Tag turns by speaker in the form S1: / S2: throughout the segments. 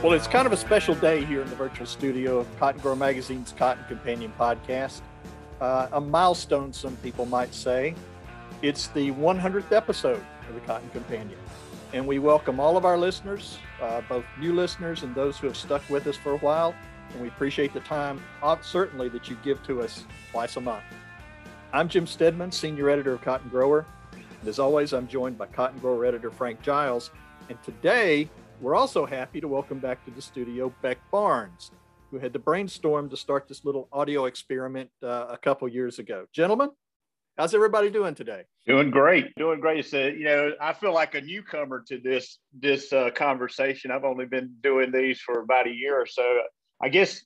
S1: Well, it's kind of a special day here in the virtual studio of Cotton Grower Magazine's Cotton Companion podcast. A milestone, some people might say. It's the 100th episode of the Cotton Companion. And we welcome all of our listeners, both new listeners and those who have stuck with us for a while. And we appreciate the time, certainly, that you give to us twice a month. I'm Jim Stedman, Senior Editor of Cotton Grower. And as always, I'm joined by Cotton Grower Editor Frank Giles. And today, we're also happy to welcome back to the studio Beck Barnes, who had to brainstorm to start this little audio experiment a couple years ago. Gentlemen, how's everybody doing today?
S2: Doing great. It's I feel like a newcomer to this conversation. I've only been doing these for about a year or so. I guess,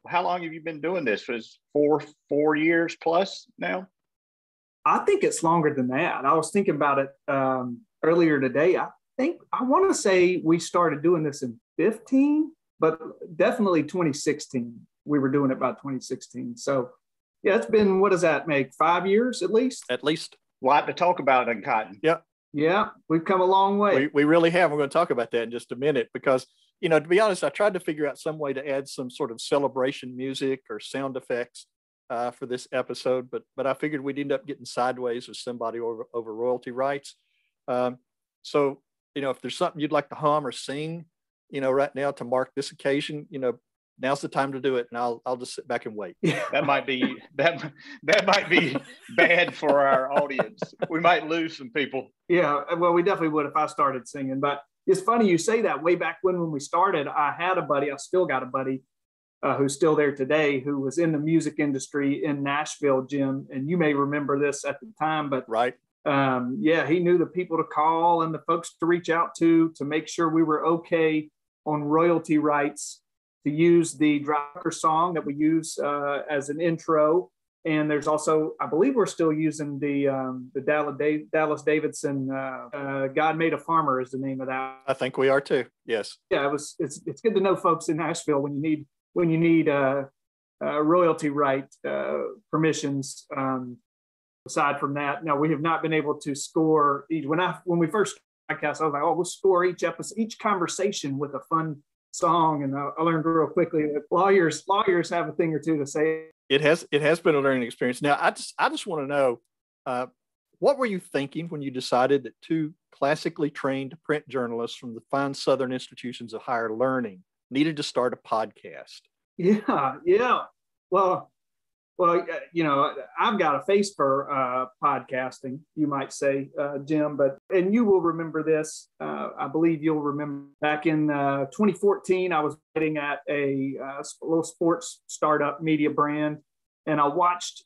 S2: how long have you been doing this? Was 4 years plus now?
S3: I think it's longer than that. I was thinking about it earlier today. I want to say we started doing this in 15, but definitely 2016. We were doing it by 2016. So yeah, it's been, what does that make? 5 years at least?
S1: At least.
S2: A lot to talk about in cotton.
S1: Yeah.
S3: Yeah, we've come a long way.
S1: We really have. We're going to talk about that in just a minute because, to be honest, I tried to figure out some way to add some sort of celebration music or sound effects for this episode, but I figured we'd end up getting sideways with somebody over royalty rights. So, if there's something you'd like to hum or sing, right now to mark this occasion, now's the time to do it, and I'll just sit back and wait.
S2: That might be bad for our audience. We might lose some people.
S3: Yeah, well, we definitely would if I started singing. But it's funny you say that. Way back when we started, I had a buddy. I still got a buddy who's still there today, who was in the music industry in Nashville, Jim. And you may remember this at the time, but
S1: right.
S3: He knew the people to call and the folks to reach out to make sure we were okay on royalty rights to use the Drucker song that we use as an intro. And there's also, I believe we're still using the Dallas Davidson God Made a Farmer is the name of that.
S1: I think we are too. Yes.
S3: Yeah, it's good to know folks in Nashville when you need royalty right permissions. Aside from that, no, we have not been able to score each. When we first podcast, I was like, we'll score each episode, each conversation with a fun song. And I learned real quickly that lawyers have a thing or two to say.
S1: It has been a learning experience. Now, I just want to know, what were you thinking when you decided that two classically trained print journalists from the fine Southern institutions of higher learning needed to start a podcast?
S3: Yeah. Well, I've got a face for podcasting, you might say, Jim, and you will remember this. I believe you'll remember back in 2014, I was writing at a little sports startup media brand, and I watched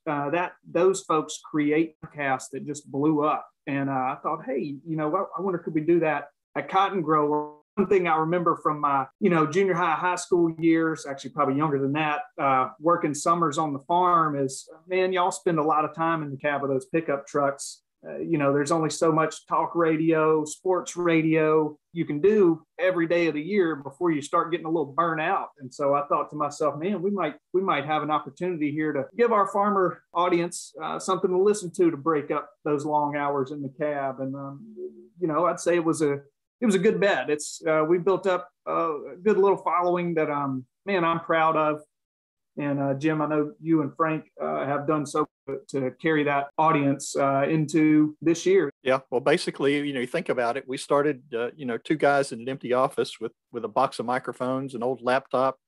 S3: those folks create podcasts that just blew up. And I thought, hey, I wonder, could we do that at Cotton Grower? One thing I remember from my, junior high school years, actually probably younger than that, working summers on the farm is, man, y'all spend a lot of time in the cab of those pickup trucks. There's only so much talk radio, sports radio you can do every day of the year before you start getting a little burnt out. And so I thought to myself, man, we might have an opportunity here to give our farmer audience something to listen to break up those long hours in the cab. And, I'd say it was a good bet. We built up a good little following that, I'm proud of. And Jim, I know you and Frank have done so to carry that audience into this year.
S1: Yeah, well, basically, you think about it. We started, two guys in an empty office with a box of microphones, an old laptop,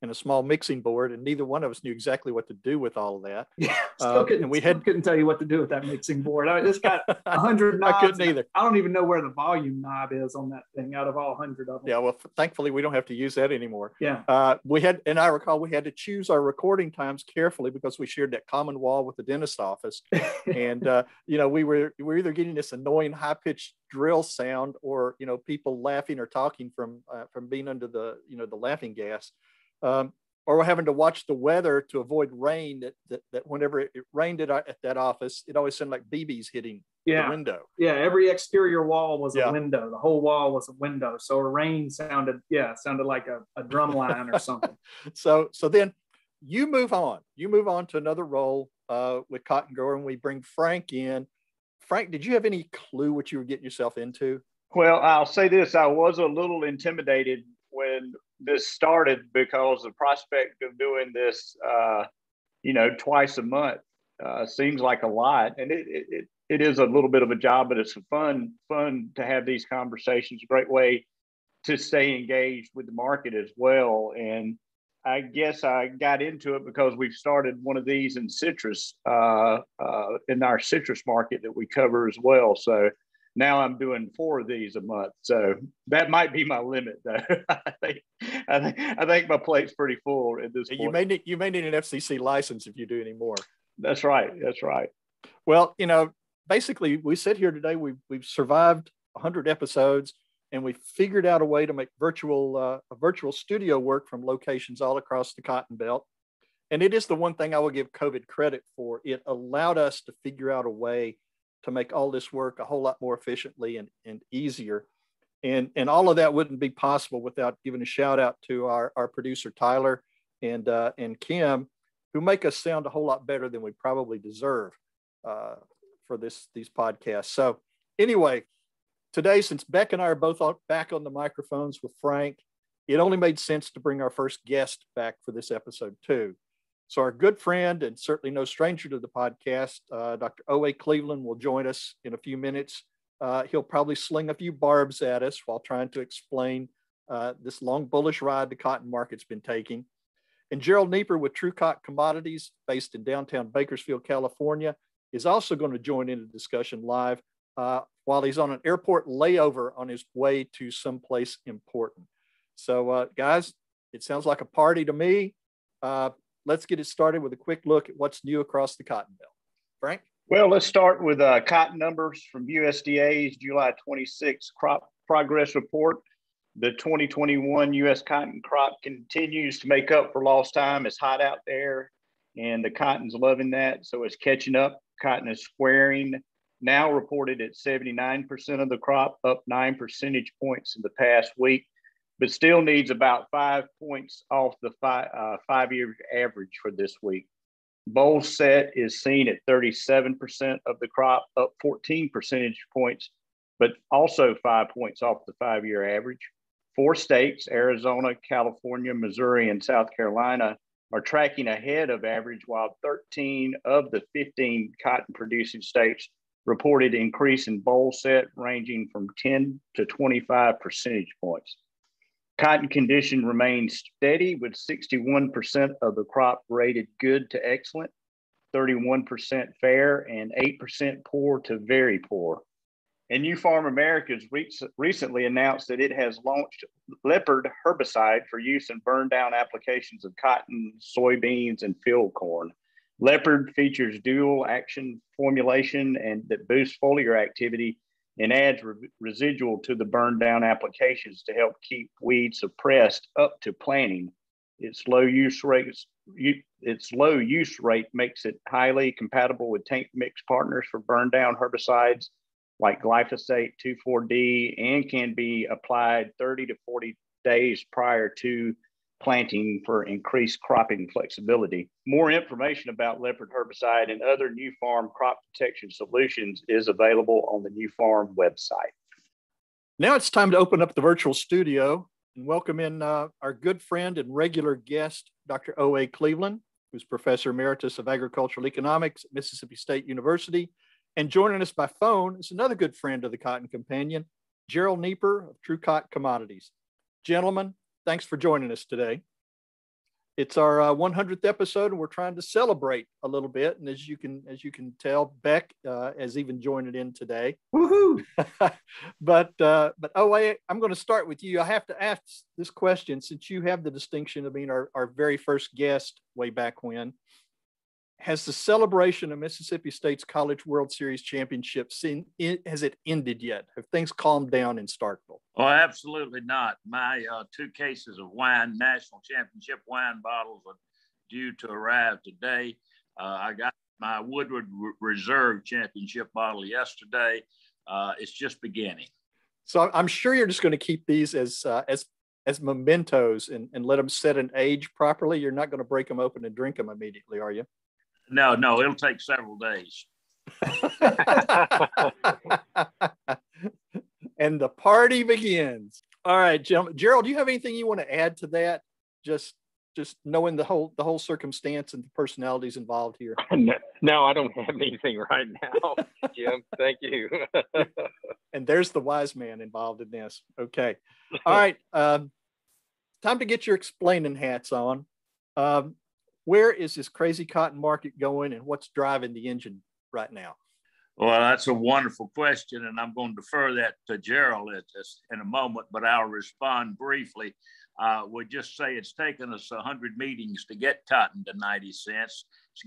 S1: and a small mixing board, and neither one of us knew exactly what to do with all of that.
S3: Yeah, couldn't tell you what to do with that mixing board. It's got 100 knobs.
S1: I couldn't either.
S3: I don't even know where the volume knob is on that thing out of all 100 of them.
S1: Yeah, well, thankfully we don't have to use that anymore.
S3: Yeah.
S1: I recall we had to choose our recording times carefully because we shared that common wall with the dentist office, and we were either getting this annoying high pitched drill sound or people laughing or talking from being under the the laughing gas. Or we're having to watch the weather to avoid rain. That whenever it rained at that office, it always sounded like BBs hitting the window.
S3: Yeah, every exterior wall was a window. The whole wall was a window. So a rain sounded like a drum line or something.
S1: So then you move on. You move on to another role with Cotton Grower, and we bring Frank in. Frank, did you have any clue what you were getting yourself into?
S2: Well, I'll say this. I was a little intimidated when this started because the prospect of doing this, twice a month seems like a lot, and it is a little bit of a job, but it's fun to have these conversations. A great way to stay engaged with the market as well. And I guess I got into it because we've started one of these in citrus, in our citrus market that we cover as well. So now I'm doing 4 of these a month. So that might be my limit, though. I think my plate's pretty full at this point.
S1: You may need an FCC license if you do any more.
S2: That's right. That's right.
S1: Well, basically, we sit here today. We've survived 100 episodes, and we figured out a way to make a virtual studio work from locations all across the Cotton Belt. And it is the one thing I will give COVID credit for. It allowed us to figure out a way to make all this work a whole lot more efficiently and easier. And all of that wouldn't be possible without giving a shout out to our producer, Tyler, and Kim, who make us sound a whole lot better than we probably deserve for these podcasts. So anyway, today, since Beck and I are both back on the microphones with Frank, it only made sense to bring our first guest back for this episode too. So our good friend and certainly no stranger to the podcast, Dr. O.A. Cleveland, will join us in a few minutes. He'll probably sling a few barbs at us while trying to explain this long bullish ride the cotton market's been taking. And Jarral Neeper with True Cotton Commodities, based in downtown Bakersfield, California, is also going to join in the discussion live while he's on an airport layover on his way to someplace important. So guys, it sounds like a party to me. Let's get it started with a quick look at what's new across the Cotton Belt. Frank?
S2: Well, let's start with cotton numbers from USDA's July 26 crop progress report. The 2021 U.S. cotton crop continues to make up for lost time. It's hot out there, and the cotton's loving that, so it's catching up. Cotton is squaring, now reported at 79% of the crop, up 9 percentage points in the past week, but still needs about 5 points off the 5-year average for this week. Bowl set is seen at 37% of the crop, up 14 percentage points, but also 5 points off the 5-year average. 4 states, Arizona, California, Missouri, and South Carolina, are tracking ahead of average, while 13 of the 15 cotton producing states reported increase in bowl set ranging from 10 to 25 percentage points. Cotton condition remains steady, with 61% of the crop rated good to excellent, 31% fair, and 8% poor to very poor. And New Farm America's recently announced that it has launched leopard herbicide for use in burn down applications of cotton, soybeans, and field corn. Leopard features dual action formulation and that boosts foliar activity and adds residual to the burn down applications to help keep weeds suppressed up to planting. Its low use rate makes it highly compatible with tank mix partners for burn down herbicides like glyphosate 2,4-D, and can be applied 30 to 40 days prior to planting for increased cropping flexibility. More information about leopard herbicide and other New Farm crop protection solutions is available on the New Farm website.
S1: Now it's time to open up the virtual studio and welcome in our good friend and regular guest, Dr. O.A. Cleveland, who's Professor Emeritus of Agricultural Economics at Mississippi State University. And joining us by phone is another good friend of the Cotton Companion, Jarral Neeper of True Cotton Commodities. Gentlemen, thanks for joining us today. It's our 100th episode, and we're trying to celebrate a little bit. And as you can tell, Beck has even joined in today.
S3: Woohoo!
S1: But OA, I'm going to start with you. I have to ask this question, since you have the distinction of being our very first guest way back when. Has the celebration of Mississippi State's College World Series championship has it ended yet? Have things calmed down in Starkville?
S4: Oh, absolutely not. My 2 cases of wine, national championship wine bottles, are due to arrive today. I got my Woodward Reserve championship bottle yesterday. It's just beginning.
S1: So I'm sure you're just going to keep these as mementos and let them set and age properly. You're not going to break them open and drink them immediately, are you?
S4: No, it'll take several days.
S1: And the party begins. All right, gentlemen. Jarral, do you have anything you want to add to that? Just knowing the whole circumstance and the personalities involved here.
S5: No, I don't have anything right now, Jim. Thank you.
S1: And there's the wise man involved in this. Okay. All right. Time to get your explaining hats on. Where is this crazy cotton market going, and what's driving the engine right now?
S4: Well, that's a wonderful question, and I'm going to defer that to Jarral in a moment, but I'll respond briefly. We'll just say it's taken us 100 meetings to get cotton to 90 cents. It's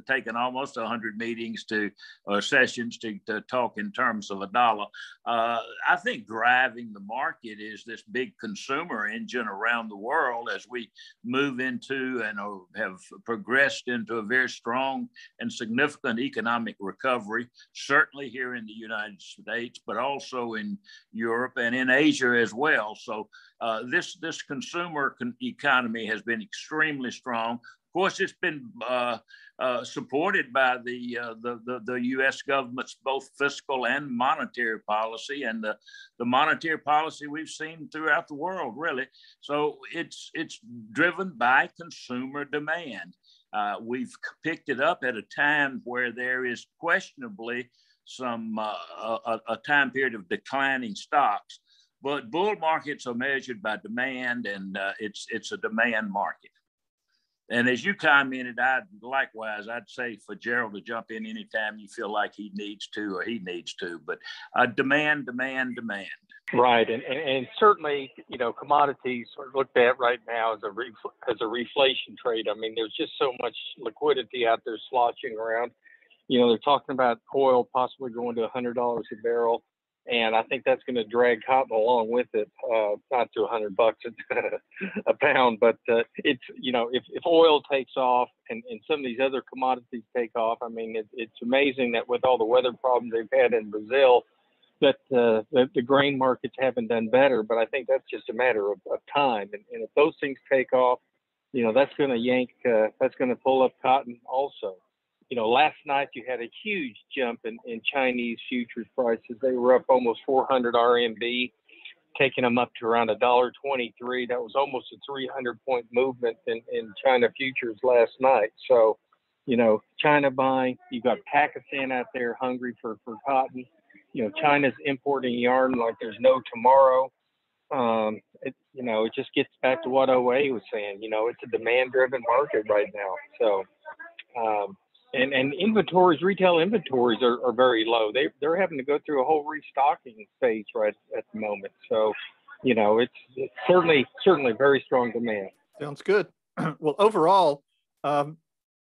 S4: taken almost 100 meetings sessions to talk in terms of a dollar. I think driving the market is this big consumer engine around the world as we move into and have progressed into a very strong and significant economic recovery, certainly here in the United States, but also in Europe and in Asia as well. So this consumer economy has been extremely strong. Of course, it's been supported by the U.S. government's both fiscal and monetary policy, and the monetary policy we've seen throughout the world, really. So it's driven by consumer demand. We've picked it up at a time where there is questionably a time period of declining stocks, but bull markets are measured by demand, and it's a demand market. And as you commented, I'd say for Jarral to jump in anytime you feel like he needs to. But demand.
S5: Right, and certainly, commodities are looked at right now as a reflation trade. I mean, there's just so much liquidity out there sloshing around. They're talking about oil possibly going to $100 a barrel. And I think that's going to drag cotton along with it, not to $100 a pound, but it's, if oil takes off and some of these other commodities take off, I mean, it's amazing that with all the weather problems they've had in Brazil, that the grain markets haven't done better. But I think that's just a matter of time. And if those things take off, that's going to that's going to pull up cotton also. Last night you had a huge jump in Chinese futures prices. They were up almost 400 RMB, taking them up to around $1.23. That was almost a 300-point movement in China futures last night. So, China buying, you got Pakistan out there hungry for cotton. China's importing yarn like there's no tomorrow. It just gets back to what OA was saying. It's a demand-driven market right now. So, and inventories, retail inventories are very low. They're having to go through a whole restocking phase right at the moment. So, it's certainly very strong demand.
S1: Sounds good. Well, overall,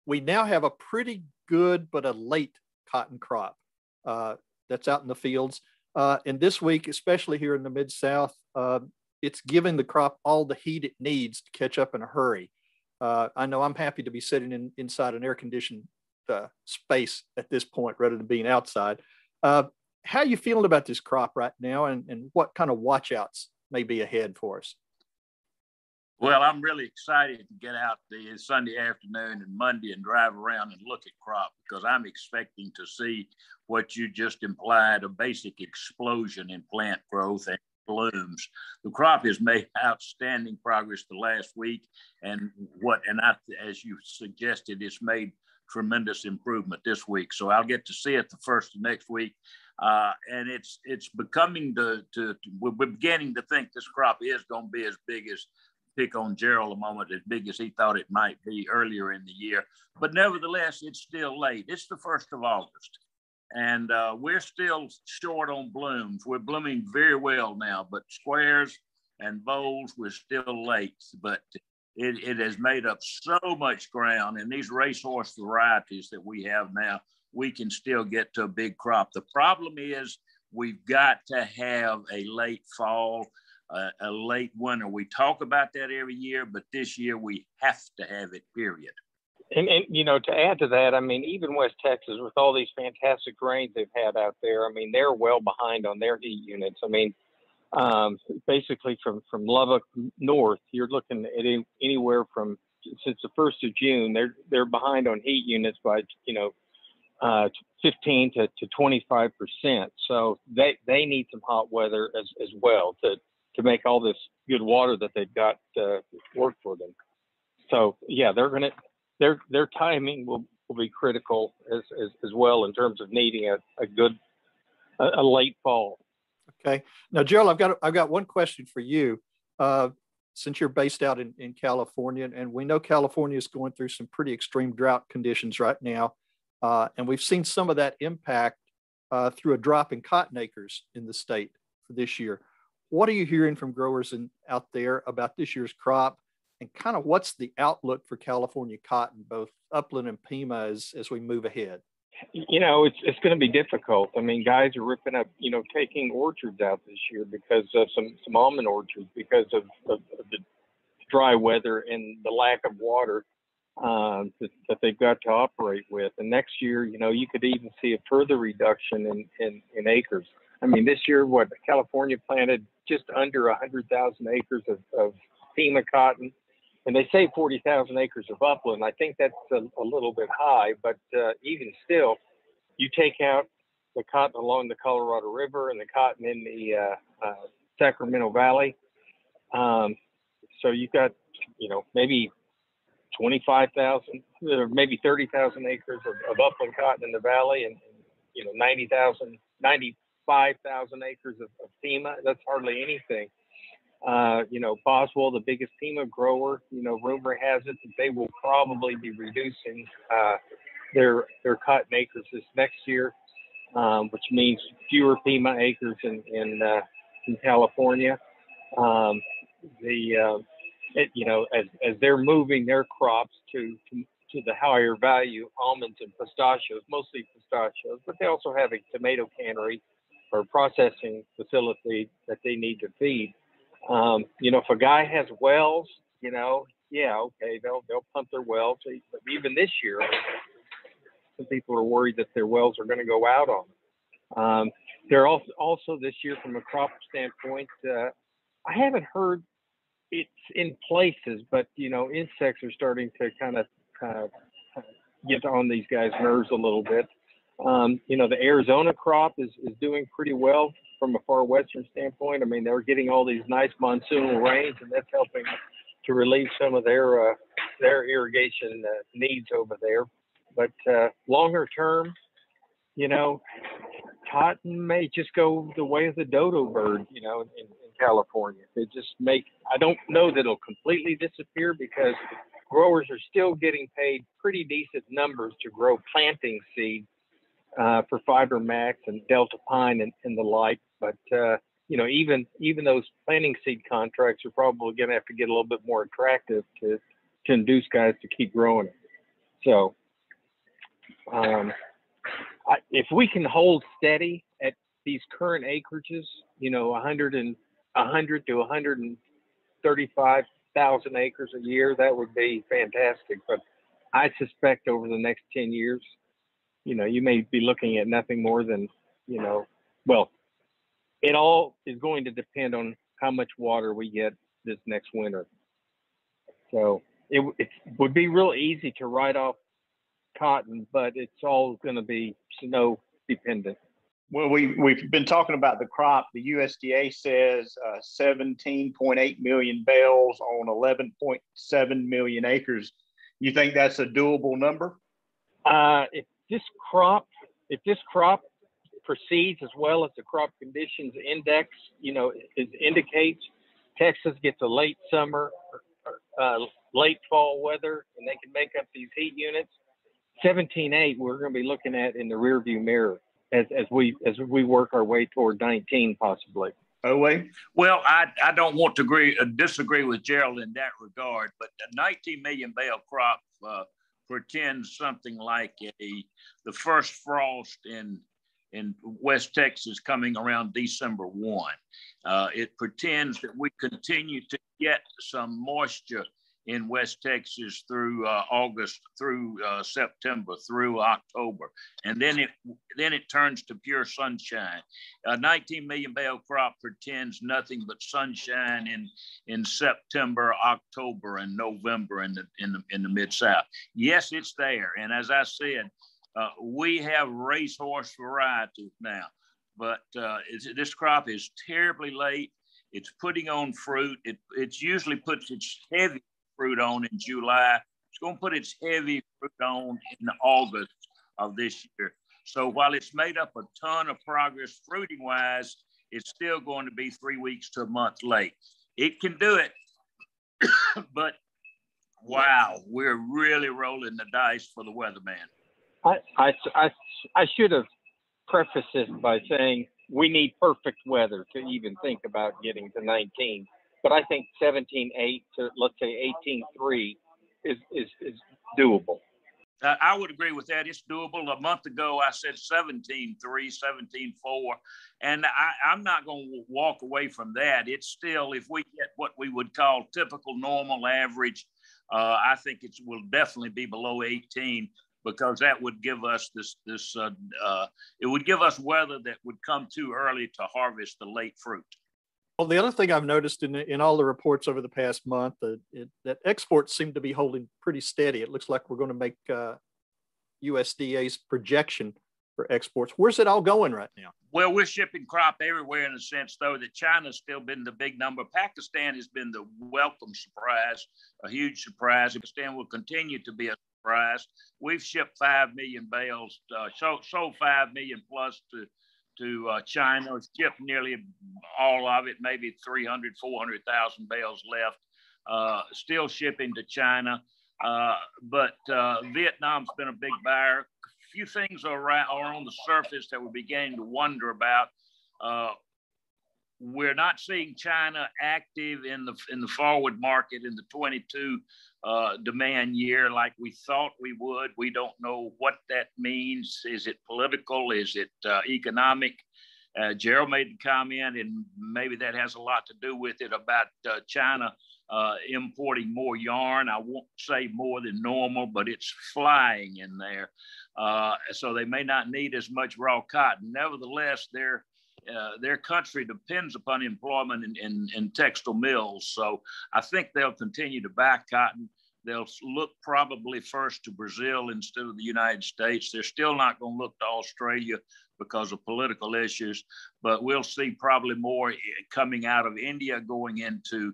S1: we now have a pretty good but a late cotton crop that's out in the fields. And this week, especially here in the Mid-South, it's giving the crop all the heat it needs to catch up in a hurry. I know I'm happy to be sitting inside an air-conditioned space at this point rather than being outside. How are you feeling about this crop right now, and what kind of watch outs may be ahead for us?
S4: Well, I'm really excited to get out the Sunday afternoon and Monday and drive around and look at crop, because I'm expecting to see what you just implied, a basic explosion in plant growth and blooms. The crop has made outstanding progress the last week, and as you suggested, it's made tremendous improvement this week. So I'll get to see it the first of next week. And it's becoming we're beginning to think this crop is going to be as big as, pick on Jarral a moment, as big as he thought it might be earlier in the year. But nevertheless, it's still late. It's the 1st of August. And we're still short on blooms. We're blooming very well now, but squares and bowls, we're still late. But it has made up so much ground, and these racehorse varieties that we have now, we can still get to a big crop. The problem is we've got to have a late fall, a late winter. We talk about that every year, but this year we have to have it, period.
S5: And to add to that, I mean, even West Texas, with all these fantastic rains they've had out there, I mean, they're well behind on their heat units. I mean, basically from Lubbock north, you're looking at anywhere from, since the 1st of June, they're behind on heat units by 15 to 25%. So they need some hot weather as well to to make all this good water that they've got work for them. So yeah, their timing will be critical as well in terms of needing a late fall.
S1: Okay. Now, Jarral, I've got one question for you. Since you're based out in California, and we know California is going through some pretty extreme drought conditions right now, and we've seen some of that impact through a drop in cotton acres in the state for this year. What are you hearing from growers out there about this year's crop, and kind of what's the outlook for California cotton, both upland and Pima, as we move ahead?
S5: It's going to be difficult. I mean, guys are ripping up, taking orchards out this year because of some almond orchards because of the dry weather and the lack of water that they've got to operate with. And next year, you could even see a further reduction in acres. I mean, this year, California planted just under 100,000 acres of Pima cotton. And they say 40,000 acres of upland. I think that's a little bit high, but even still, you take out the cotton along the Colorado River and the cotton in the Sacramento Valley. So you've got, maybe 25,000 or maybe 30,000 acres of upland cotton in the valley, and 95,000 acres of Pima. That's hardly anything. Boswell, the biggest Pima grower, rumor has it that they will probably be reducing their cotton acres this next year, which means fewer Pima acres in California. As they're moving their crops to the higher value almonds and pistachios, mostly pistachios, but they also have a tomato cannery or processing facility that they need to feed. If a guy has wells, okay, they'll pump their wells. But even this year, some people are worried that their wells are going to go out on them. They're also this year, from a crop standpoint, I haven't heard it's in places, but insects are starting to kind of get on these guys' nerves a little bit. The Arizona crop is doing pretty well from a far western standpoint. I mean, they're getting all these nice monsoonal rains, and that's helping to relieve some of their irrigation needs over there. But longer term, cotton may just go the way of the dodo bird, in California. I don't know that it'll completely disappear, because growers are still getting paid pretty decent numbers to grow planting seed for Fiber Max and Delta Pine and the like. But, even those planting seed contracts are probably going to have to get a little bit more attractive to induce guys to keep growing it. So if we can hold steady at these current acreages, 100 to 135,000 acres a year, that would be fantastic. But I suspect over the next 10 years, you may be looking at nothing more than, it all is going to depend on how much water we get this next winter. So it would be real easy to write off cotton, but it's all going to be snow dependent.
S2: Well, we've been talking about the crop. The USDA says 17.8 million bales on 11.7 million acres. You think that's a doable number?
S5: If this crop proceeds as well as the crop conditions index, indicates, Texas gets a late summer, late fall weather, and they can make up these heat units. 17.8, we're going to be looking at in the rearview mirror as we work our way toward 19, possibly.
S2: Oh, wait.
S4: Well, I don't want to disagree with Jarral in that regard, but a 19 million bale crop pretends something like the first frost in West Texas coming around December 1. It pretends that we continue to get some moisture in West Texas through August, through September, through October, and then it turns to pure sunshine. A 19 million bale crop pretends nothing but sunshine in September, October, and November in the Mid-South. Yes, it's there, and as I said, we have racehorse varieties now, but this crop is terribly late. It's putting on fruit. It usually puts its heavy fruit on in July. It's going to put its heavy fruit on in August of this year. So while it's made up a ton of progress fruiting wise, it's still going to be 3 weeks to a month late. It can do it, but wow, we're really rolling the dice for the weatherman.
S5: I should have prefaced this by saying we need perfect weather to even think about getting to 19. But I think 17.8 to let's say 18.3 is doable.
S4: I would agree with that. It's doable. A month ago, I said 17.3, 17.4, and I'm not going to walk away from that. It's still, if we get what we would call typical normal average, I think it will definitely be below 18, because that would give us it would give us weather that would come too early to harvest the late fruit.
S1: Well, the other thing I've noticed in all the reports over the past month, that exports seem to be holding pretty steady. It looks like we're going to make USDA's projection for exports. Where's it all going right now?
S4: Well, we're shipping crop everywhere in the sense, though, that China's still been the big number. Pakistan has been the welcome surprise, a huge surprise. Pakistan will continue to be a surprise. We've shipped 5 million bales, sold 5 million plus to China. Shipped nearly all of it, maybe 300, 400,000 bales left. Still shipping to China. But Vietnam's been a big buyer. A few things are on the surface that we're beginning to wonder about. We're not seeing China active in the forward market in the 22 demand year like we thought we would. We don't know what that means. Is it political? Is it economic? Jarral made the comment, and maybe that has a lot to do with it, about China importing more yarn. I won't say more than normal, but it's flying in there. So they may not need as much raw cotton. Nevertheless, their country depends upon employment in textile mills. So I think they'll continue to buy cotton. They'll look probably first to Brazil instead of the United States. They're still not going to look to Australia because of political issues, but we'll see probably more coming out of India going into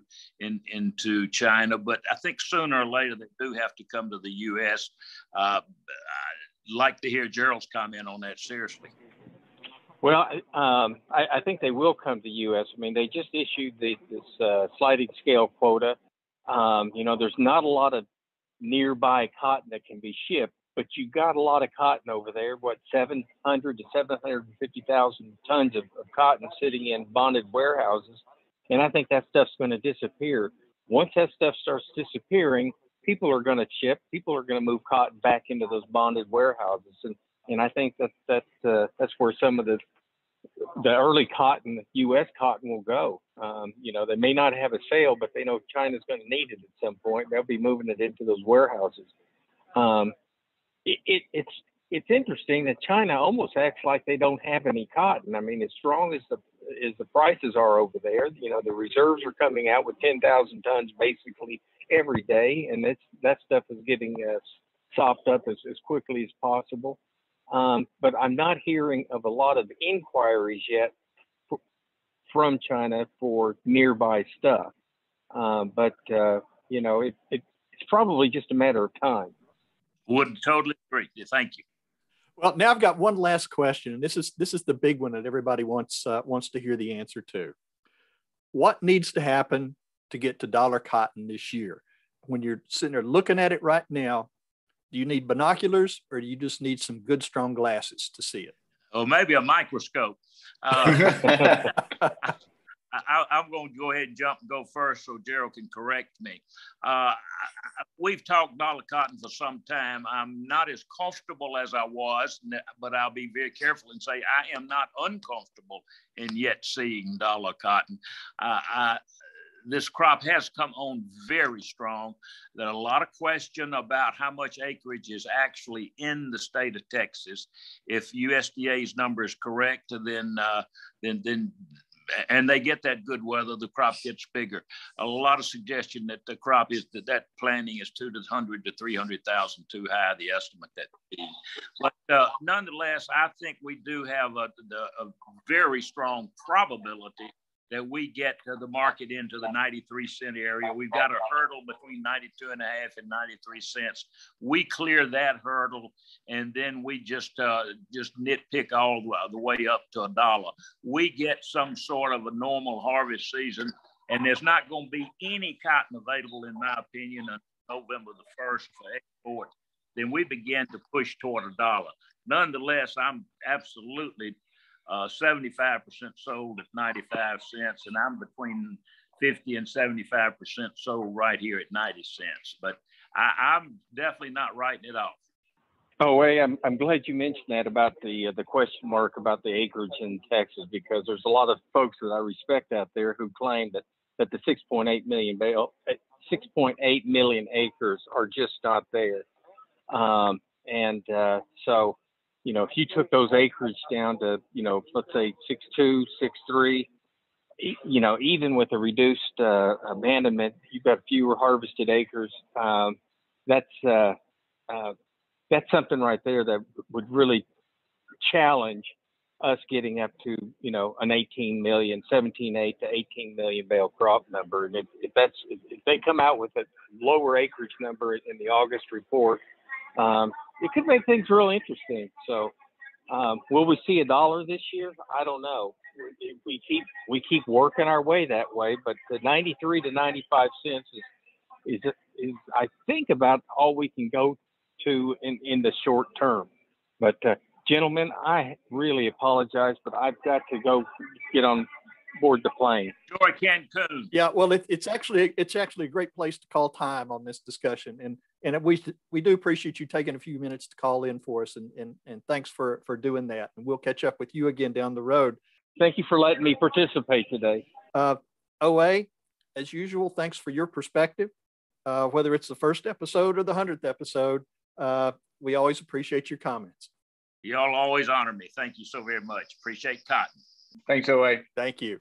S4: China. But I think sooner or later they do have to come to the U.S. I'd like to hear Jarral's comment on that, seriously.
S5: Well, I think they will come to the U.S. I mean, they just issued this sliding scale quota. There's not a lot of nearby cotton that can be shipped, but you got a lot of cotton over there. 700 to 750,000 tons of cotton sitting in bonded warehouses, and I think that stuff's going to disappear. Once that stuff starts disappearing, people are going to ship. People are going to move cotton back into those bonded warehouses, and I think that's where some of the early cotton, U.S. cotton, will go. They may not have a sale, but they know China's going to need it at some point. They'll be moving it into those warehouses. It's interesting that China almost acts like they don't have any cotton. I mean, as strong as the prices are over there, the reserves are coming out with 10,000 tons basically every day, and that stuff is getting sopped up as quickly as possible. But I'm not hearing of a lot of inquiries yet from China for nearby stuff. It's probably just a matter of time.
S4: Would totally agree. Thank you.
S1: Well, now I've got one last question, and this is the big one that everybody wants to hear the answer to. What needs to happen to get to dollar cotton this year? When you're sitting there looking at it right now, do you need binoculars, or do you just need some good, strong glasses to see it?
S4: Or maybe a microscope. I'm going to go ahead and jump and go first so Jarral can correct me. We've talked dollar cotton for some time. I'm not as comfortable as I was, but I'll be very careful and say I am not uncomfortable in yet seeing dollar cotton. This crop has come on very strong. There's a lot of question about how much acreage is actually in the state of Texas. If USDA's number is correct, then and they get that good weather, the crop gets bigger. A lot of suggestion that the crop is that planting is 200 to 300,000 too high, the estimate that would be. But nonetheless, I think we do have a very strong probability that we get to the market into the 93-cent area. We've got a hurdle between 92.5 and 93 cents. We clear that hurdle, and then we just nitpick all the way up to $1. We get some sort of a normal harvest season, and there's not going to be any cotton available, in my opinion, until November the 1st for export. Then we begin to push toward $1. Nonetheless, I'm absolutely 75% sold at 95 cents, and I'm between 50 and 75% sold right here at 90 cents. But I'm definitely not writing it off.
S5: Oh, wait, I'm glad you mentioned that about the question mark about the acreage in Texas, because there's a lot of folks that I respect out there who claim that the 6.8 million acres are just not there. So, you know, if you took those acreage down to, you know, let's say 6.2, 6.3, you know, even with a reduced abandonment, you've got fewer harvested acres. That's something right there that would really challenge us getting up to, you know, an 17.8 to 18 million bale crop number. And if they come out with a lower acreage number in the August report, it could make things real interesting. So, will we see $1 this year? I don't know. We keep working our way that way, but the 93 to 95 cents is I think about all we can go to in the short term. But gentlemen, I really apologize, but I've got to go get on board the plane.
S4: Enjoy Cancun.
S1: Yeah, well, it's actually a great place to call time on this discussion, and we do appreciate you taking a few minutes to call in for us, and thanks for doing that. And we'll catch up with you again down the road.
S5: Thank you for letting me participate today.
S1: OA, as usual, thanks for your perspective. Whether it's the first episode or the 100th episode, we always appreciate your comments.
S4: Y'all always honor me. Thank you so very much. Appreciate cotton.
S2: Thanks, OA.
S1: Thank you.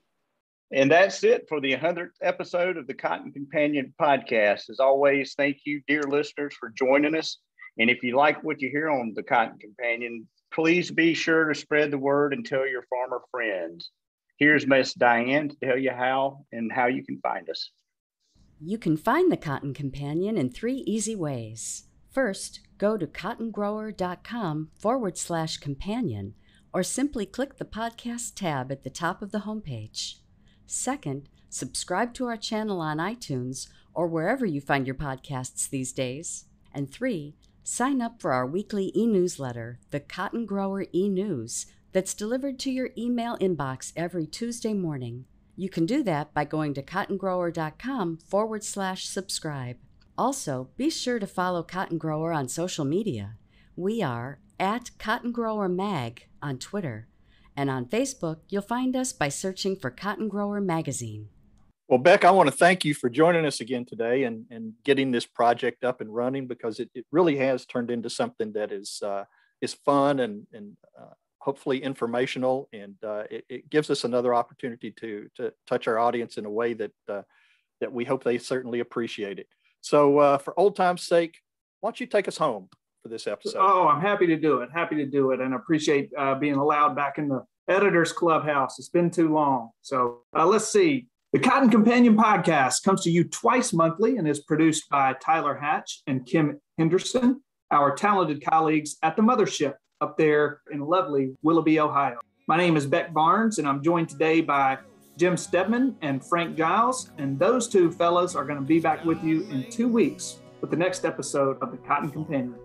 S2: And that's it for the 100th episode of the Cotton Companion podcast. As always, thank you, dear listeners, for joining us. And if you like what you hear on the Cotton Companion, please be sure to spread the word and tell your farmer friends. Here's Miss Diane to tell you how you can find us.
S6: You can find the Cotton Companion in 3 easy ways. First, go to cottongrower.com/companion, or simply click the podcast tab at the top of the homepage. Second, subscribe to our channel on iTunes or wherever you find your podcasts these days. And 3, sign up for our weekly e-newsletter, the Cotton Grower e-News, that's delivered to your email inbox every Tuesday morning. You can do that by going to cottongrower.com/subscribe. Also, be sure to follow Cotton Grower on social media. We are at Cotton Grower Mag on Twitter, and on Facebook, you'll find us by searching for Cotton Grower Magazine.
S1: Well, Beck, I want to thank you for joining us again today and getting this project up and running, because it really has turned into something that is fun and hopefully informational, and it gives us another opportunity to touch our audience in a way that we hope they certainly appreciate it. So for old time's sake, why don't you take us home for this episode?
S3: Oh, I'm happy to do it. And appreciate being allowed back in the editor's clubhouse. It's been too long. So let's see. The Cotton Companion podcast comes to you twice monthly and is produced by Tyler Hatch and Kim Henderson, our talented colleagues at the mothership up there in lovely Willoughby, Ohio. My name is Beck Barnes, and I'm joined today by Jim Stedman and Frank Giles, and those two fellas are going to be back with you in 2 weeks with the next episode of the Cotton Companion.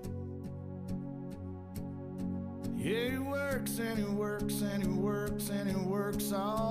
S7: Yeah, he works and he works and he works and he works all